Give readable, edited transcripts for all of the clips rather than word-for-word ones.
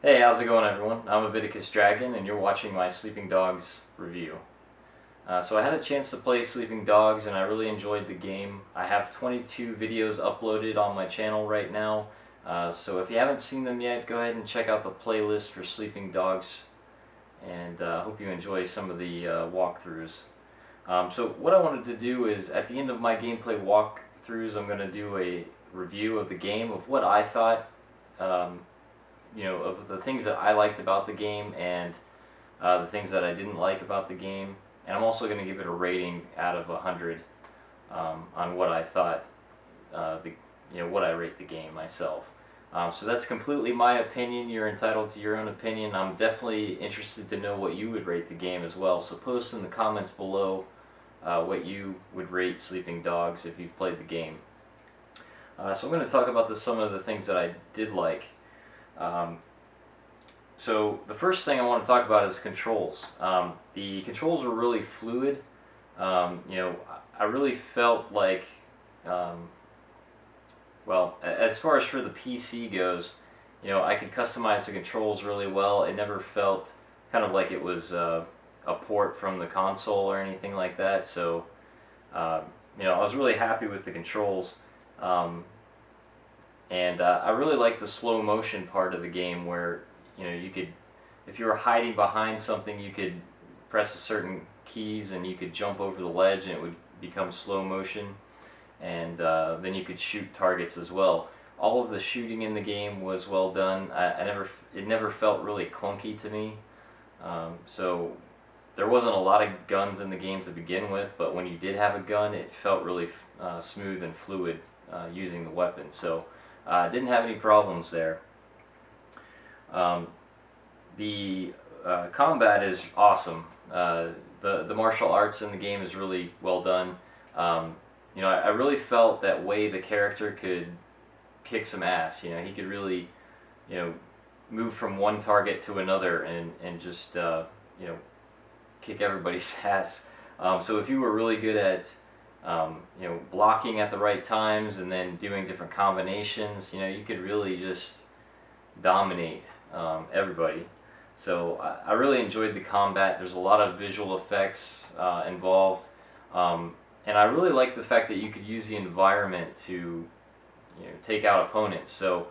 Hey, how's it going, everyone? I'm Aviticus Dragon, and you're watching my Sleeping Dogs review. So I had a chance to play Sleeping Dogs, and I really enjoyed the game. I have 22 videos uploaded on my channel right now, so if you haven't seen them yet, go ahead and check out the playlist for Sleeping Dogs, and hope you enjoy some of the walkthroughs. So what I wanted to do is, at the end of my gameplay walkthroughs, I'm going to do a review of the game, of what I thought, of the things that I liked about the game and the things that I didn't like about the game. And I'm also going to give it a rating out of 100 on what I thought, what I rate the game myself. So that's completely my opinion. You're entitled to your own opinion. I'm definitely interested to know what you would rate the game as well. So post in the comments below what you would rate Sleeping Dogs if you've played the game. So I'm going to talk about some of the things that I did like. So the first thing I want to talk about is controls. The controls were really fluid. I really felt like, as far as for the PC goes, I could customize the controls really well. It never felt kind of like it was a port from the console or anything like that. So, I was really happy with the controls. And I really like the slow motion part of the game where, you could, if you were hiding behind something, you could press a certain keys and you could jump over the ledge and it would become slow motion. And then you could shoot targets as well. All of the shooting in the game was well done. It never felt really clunky to me. So there wasn't a lot of guns in the game to begin with, but when you did have a gun, it felt really smooth and fluid using the weapon. So didn't have any problems there. The combat is awesome. The martial arts in the game is really well done. I really felt that Wei, the character, could kick some ass. He could really, move from one target to another and just, kick everybody's ass. So if you were really good at blocking at the right times and then doing different combinations, you could really just dominate everybody. So I really enjoyed the combat. There's a lot of visual effects involved, and I really like the fact that you could use the environment to take out opponents. So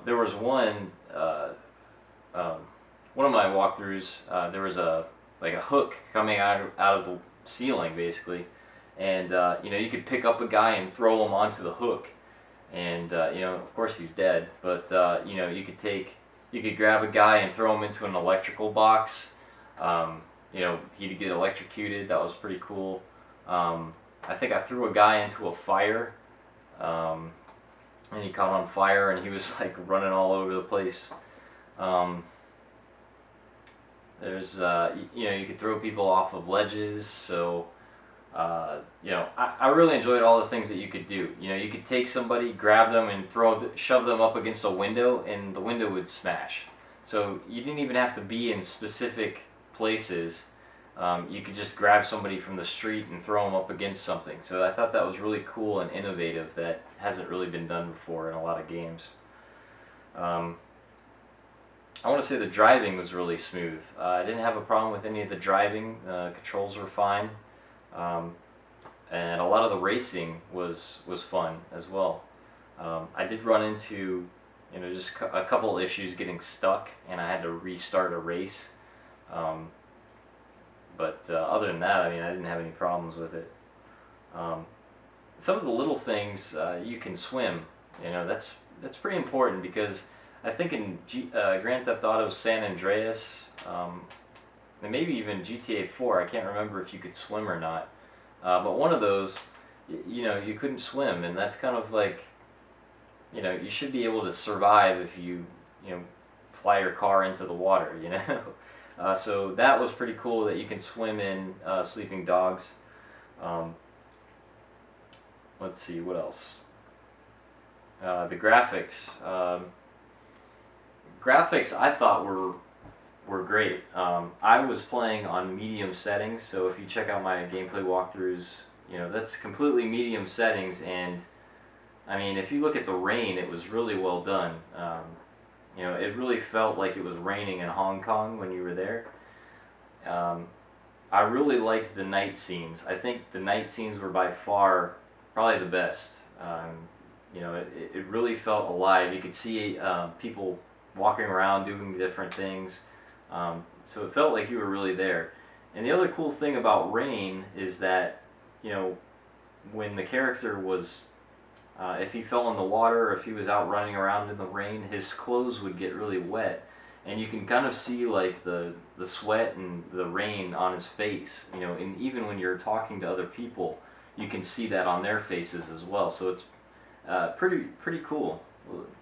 there was one of my walkthroughs. There was a hook coming out of the ceiling basically. And you could pick up a guy and throw him onto the hook, and of course he's dead. But you could grab a guy and throw him into an electrical box. He'd get electrocuted. That was pretty cool. I think I threw a guy into a fire, and he caught on fire, and he was like running all over the place. There's you could throw people off of ledges. So. I really enjoyed all the things that you could do. You could take somebody, grab them, and shove them up against a window, and the window would smash. So you didn't even have to be in specific places. You could just grab somebody from the street and throw them up against something. So I thought that was really cool and innovative. That hasn't really been done before in a lot of games. I want to say the driving was really smooth. I didn't have a problem with any of the driving. Controls were fine. And a lot of the racing was fun as well. I did run into just a couple issues getting stuck, and I had to restart a race. But other than that, I didn't have any problems with it. Some of the little things, you can swim. That's pretty important, because I think in Grand Theft Auto San Andreas, and maybe even GTA 4, I can't remember if you could swim or not. But one of those, you couldn't swim, and that's kind of like, you should be able to survive if you fly your car into the water, So that was pretty cool that you can swim in Sleeping Dogs. Let's see, what else? The graphics. Graphics I thought were great. I was playing on medium settings, so if you check out my gameplay walkthroughs, that's completely medium settings, and if you look at the rain, it was really well done. You know, it really felt like it was raining in Hong Kong when you were there. Um, I really liked the night scenes. I think the night scenes were by far probably the best. You know, it really felt alive. You could see people walking around doing different things. So it felt like you were really there. And the other cool thing about rain is that, you know, when the character was, if he fell in the water or if he was out running around in the rain, his clothes would get really wet. And you can kind of see like the sweat and the rain on his face, you know, and even when you're talking to other people, you can see that on their faces as well. So it's pretty cool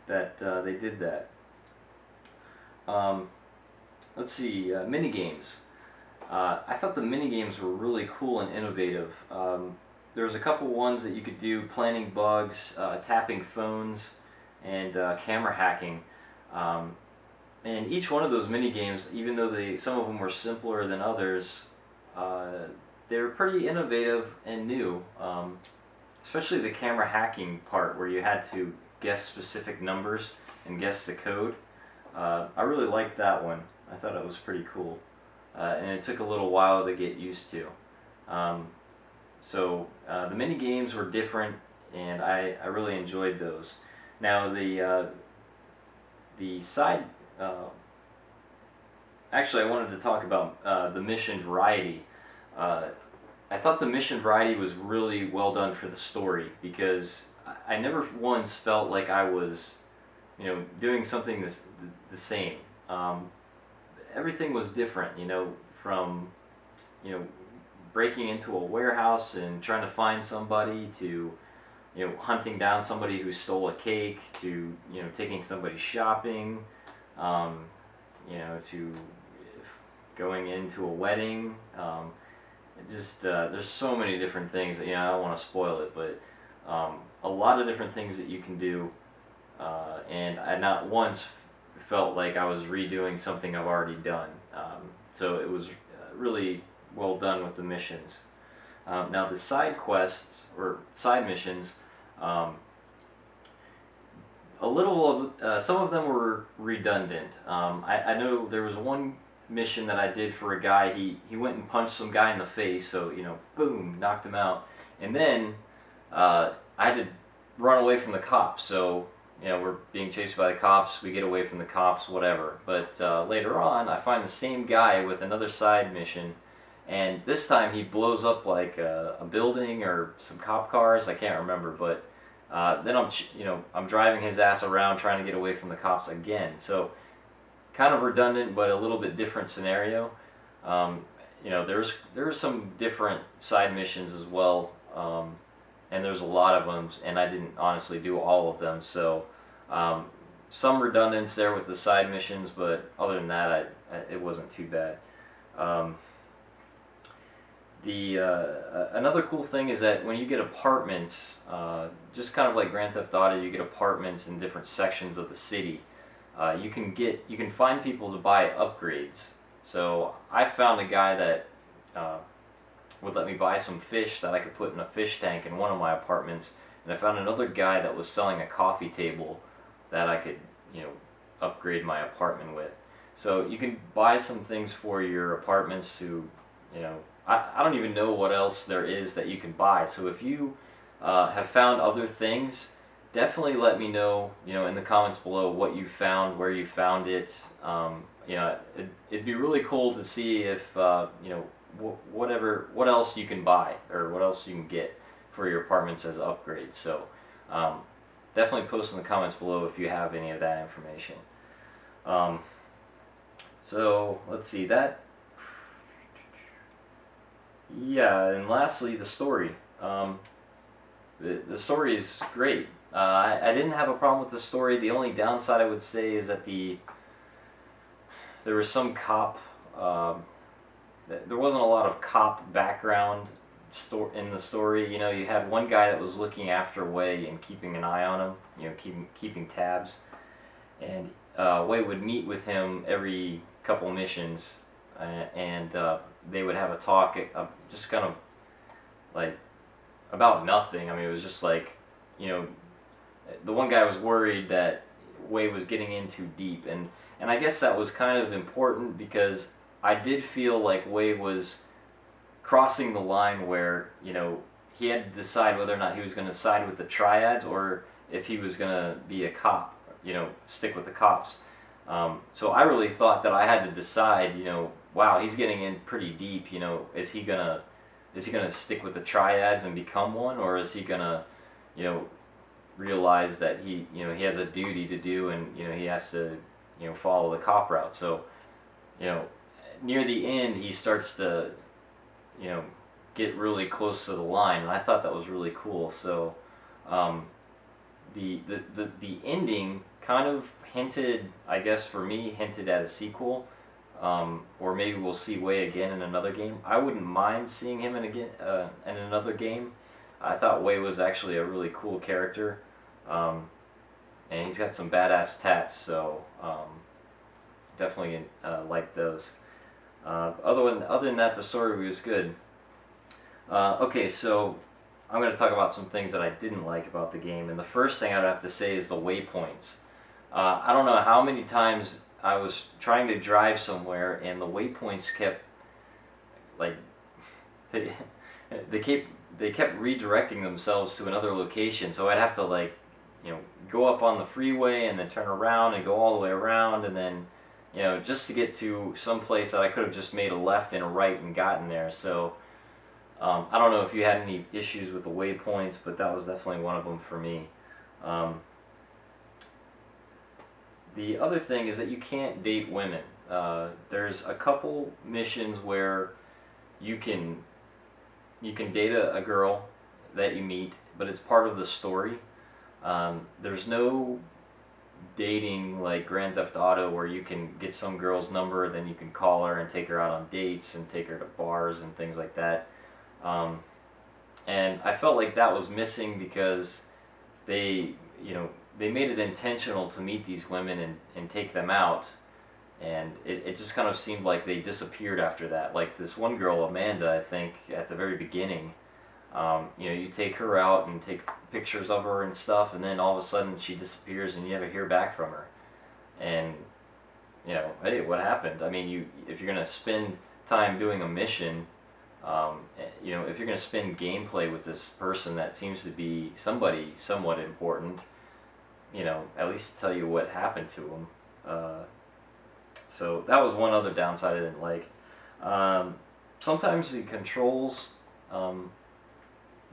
that they did that. Let's see, mini games. I thought the mini games were really cool and innovative. There was a couple ones that you could do: planning bugs, tapping phones, and camera hacking. And each one of those mini games, even though some of them were simpler than others, they were pretty innovative and new. Especially the camera hacking part, where you had to guess specific numbers and guess the code. I really liked that one. I thought it was pretty cool, and it took a little while to get used to. So the mini games were different, and I really enjoyed those. Now the side. Actually, I wanted to talk about the mission variety. I thought the mission variety was really well done for the story, because I never once felt like I was, you know, doing something the same. Everything was different, you know, from, you know, breaking into a warehouse and trying to find somebody, to, you know, hunting down somebody who stole a cake, to, you know, taking somebody shopping, you know, to going into a wedding. There's so many different things that, you know, I don't want to spoil it, but a lot of different things that you can do, and I not once felt like I was redoing something I've already done. So it was really well done with the missions. Now the side quests, or side missions, a little of some of them were redundant. I know there was one mission that I did for a guy. He went and punched some guy in the face, so, you know, boom, knocked him out. And then I had to run away from the cops. So, you know, we're being chased by the cops. We get away from the cops, whatever. But later on, I find the same guy with another side mission, and this time he blows up like a building or some cop cars. I can't remember, but then I'm driving his ass around trying to get away from the cops again. So kind of redundant, but a little bit different scenario. You know, there were some different side missions as well, and there's a lot of them, and I didn't honestly do all of them. So some redundance there with the side missions, but other than that, it wasn't too bad. Another cool thing is that when you get apartments, just kind of like Grand Theft Auto, you get apartments in different sections of the city. You can find people to buy upgrades. So I found a guy that would let me buy some fish that I could put in a fish tank in one of my apartments, and I found another guy that was selling a coffee table that I could, you know, upgrade my apartment with. So you can buy some things for your apartments to, you know, I don't even know what else there is that you can buy. So if you have found other things, definitely let me know, you know, in the comments below what you found, where you found it. You know, it'd be really cool to see if, you know, what else you can buy, or what else you can get for your apartments as upgrades. So definitely post in the comments below if you have any of that information. So let's see that. Yeah, and lastly, the story. The story is great. I didn't have a problem with the story. The only downside I would say is that there was some cop. There wasn't a lot of cop background in the story. You know, you had one guy that was looking after Wei and keeping an eye on him. You know, keeping tabs, and Wei would meet with him every couple missions, and they would have a talk, just kind of like about nothing. I mean, it was just like, you know, the one guy was worried that Wei was getting in too deep, and I guess that was kind of important because I did feel like Wei was crossing the line where, you know, he had to decide whether or not he was going to side with the Triads or if he was going to be a cop, you know, stick with the cops. So I really thought that I had to decide, you know, wow, he's getting in pretty deep, you know, is he gonna stick with the Triads and become one, or is he gonna, you know, realize that he, you know, he has a duty to do, and, you know, he has to, you know, follow the cop route. So, you know, near the end he starts to, you know, get really close to the line, and I thought that was really cool. So the ending kind of hinted, I guess for me, hinted at a sequel, or maybe we'll see Wei again in another game. I wouldn't mind seeing him in another game. I thought Wei was actually a really cool character, and he's got some badass tats, so definitely like those. Other than that, the story was good. Okay, so I'm going to talk about some things that I didn't like about the game, and the first thing I'd have to say is the waypoints. I don't know how many times I was trying to drive somewhere and the waypoints kept, like, they kept redirecting themselves to another location, so I'd have to, like, you know, go up on the freeway and then turn around and go all the way around, and then, you know, just to get to some place that I could have just made a left and a right and gotten there. So I don't know if you had any issues with the waypoints, but that was definitely one of them for me. The other thing is that you can't date women. There's a couple missions where you can date a girl that you meet, but it's part of the story. There's no dating like Grand Theft Auto where you can get some girl's number, then you can call her and take her out on dates and take her to bars and things like that. And I felt like that was missing because they, you know, they made it intentional to meet these women and take them out, and it just kind of seemed like they disappeared after that. Like this one girl, Amanda, I think, at the very beginning, you know, you take her out and take pictures of her and stuff, and then all of a sudden she disappears and you never hear back from her. And, you know, hey, what happened? I mean, if you're going to spend time doing a mission, you know, if you're going to spend gameplay with this person that seems to be somebody somewhat important, you know, at least tell you what happened to them. So that was one other downside I didn't like. Sometimes the controls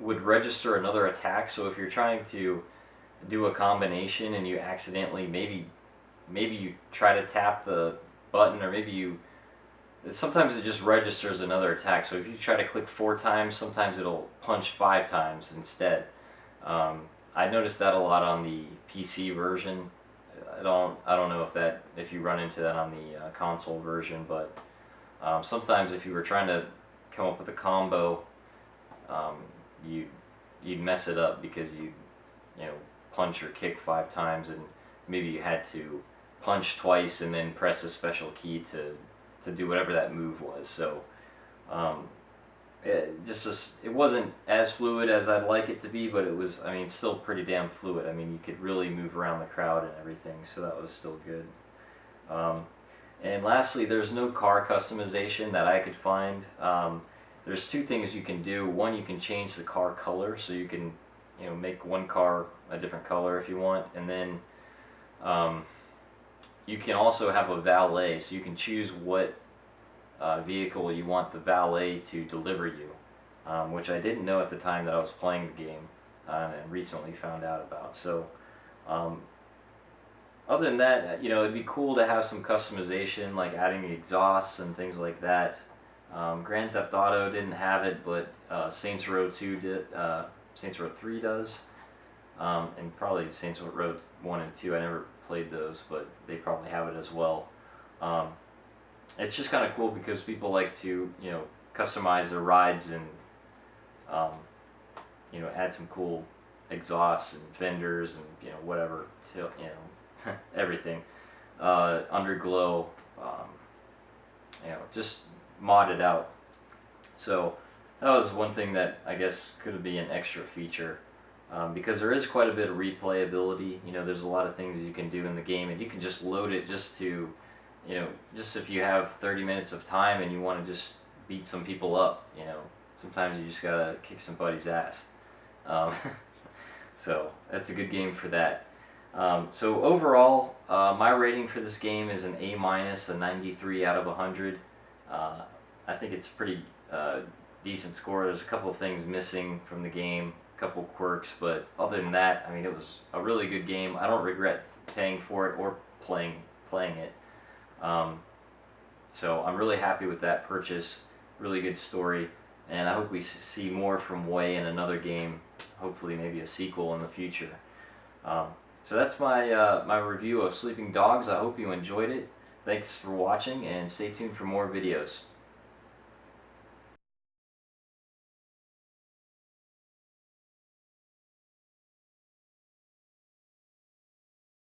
would register another attack, so if you're trying to do a combination and you accidentally, maybe you try to tap the button, or sometimes it just registers another attack. So if you try to click 4 times, sometimes it'll punch 5 times instead. I noticed that a lot on the PC version. I don't know if you run into that on the console version, but sometimes if you were trying to come up with a combo, you'd mess it up because you know, punch or kick 5 times, and maybe you had to punch twice and then press a special key to do whatever that move was. So it wasn't as fluid as I'd like it to be, but it was, I mean, still pretty damn fluid. I mean, you could really move around the crowd and everything, so that was still good. And lastly, there's no car customization that I could find. There's 2 things you can do. One, you can change the car color, so you can, you know, make one car a different color if you want, and then you can also have a valet, so you can choose what vehicle you want the valet to deliver you, which I didn't know at the time that I was playing the game, and recently found out about. So other than that, you know, it'd be cool to have some customization, like adding the exhausts and things like that. Grand Theft Auto didn't have it, but Saints Row 2 did. Saints Row 3 does, and probably Saints Row 1 and 2. I never played those, but they probably have it as well. It's just kind of cool because people like to, you know, customize their rides and, you know, add some cool exhausts and fenders and, you know, whatever, to, you know, everything. Underglow, you know, just mod it out. So that was one thing that I guess could be an extra feature. because there is quite a bit of replayability. You know, there's a lot of things you can do in the game, and you can just load it just to, you know, just if you have 30 minutes of time and you want to just beat some people up, you know, sometimes you just gotta kick somebody's ass. Um, so that's a good game for that. So overall, my rating for this game is an A minus, a 93 out of 100. I think it's a pretty decent score. There's a couple of things missing from the game, a couple quirks, but other than that, I mean, it was a really good game. I don't regret paying for it or playing it. So I'm really happy with that purchase. Really good story, and I hope we see more from Wei in another game. Hopefully, maybe a sequel in the future. So that's my my review of Sleeping Dogs. I hope you enjoyed it. Thanks for watching, and stay tuned for more videos.